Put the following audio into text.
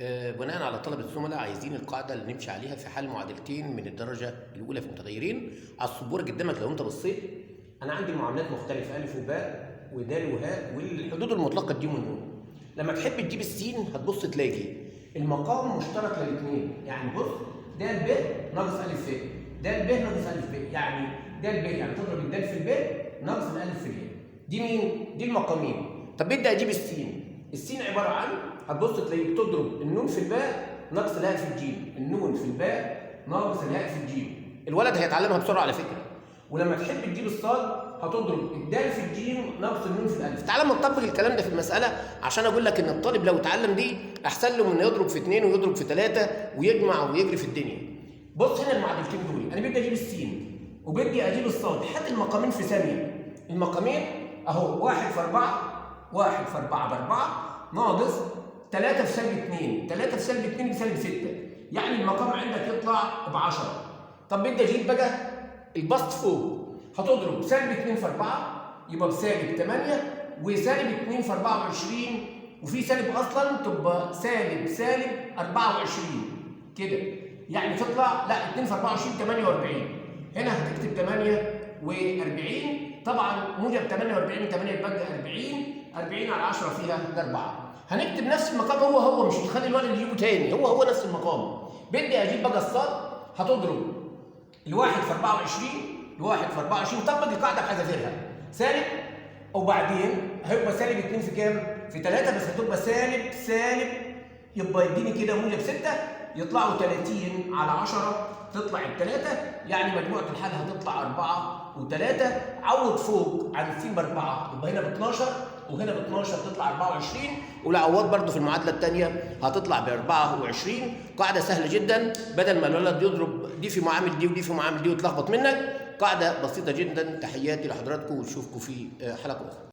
بناء على طلب الزملاء عايزين القاعدة اللي نمشي عليها في حل معادلتين من الدرجة الأولى في متغيرين. على السبورة قدامك لو أنت بصيت أنا عندي المعاملات مختلفة ألف وباء ودال وهاء والحدود المطلقة دي والنون. لما تحب تجيب السين هتبص تلاقي المقام مشترك للاثنين، يعني بص دال ب ناقص ألف ف، دال ب ناقص ألف ب، يعني دال ب يعني تضرب الدال في الب ناقص الألف في الياء. دي مين؟ دي المقامين. طب بدي أجيب السين. السين عبارة عن هتبص تلاقيك تضرب النون في الباء ناقص الهاء في الجيم، النون في الباء ناقص الهاء في الجيم. الولد هيتعلمها بسرعة على فكرة. ولما تحب تجيب الصاد هتضرب الدال في الجيم ناقص النون في الالف. تعالى ما نطبق الكلام ده في المسألة عشان اقول لك ان الطالب لو اتعلم دي احسن له من يضرب في 2 ويضرب في 3 ويجمع ويجري في الدنيا. بص هنا المعادلتين دول انا بدي اجيب السين وبدي اجيب الصاد، هات المقامين في ثانية. المقامين اهو 1 في 4 1 في 4 ب4 ناقص 3 في سالب 2، 3 في سالب 2 بسالب 6، يعني المقام عندك يطلع ب 10. طب بدي اجيب بقى البسط فوق، هتضرب سالب 2 في 4 يبقى بسالب 8 وسالب 2 في 24 وفي سالب اصلا تبقى سالب 24 كده، يعني تطلع لا 2 في 24 48. هنا هتكتب 48 طبعا موجب 48 8 يبقى 40 على 10 فيها 4. هنكتب نفس المقام هو مش هتخلي الولد يجيبه تاني، هو نفس المقام. بدي اجيب بقى الصاد، هتضرب الواحد في 24 الواحد في 24 طبق القاعده بحذافيرها سالب، وبعدين هيبقى سالب 2 في كام؟ في 3 بس هتبقى سالب يبقى يديني كده موجب 6 يطلعوا 30 على 10 تطلع الثلاثه، يعني مجموعه الحل هتطلع 4 و3. عوض فوق عن السين ب 4 يبقى هنا ب 12 وهنا ب 12 تطلع 24، والعوض برضه في المعادله الثانيه هتطلع ب 24. قاعده سهله جدا، بدل ما الولد يضرب دي في معامل دي ودي في معامل دي وتلخبط منك، قاعده بسيطه جدا. تحياتي لحضراتكم ونشوفكم في حلقه اخرى.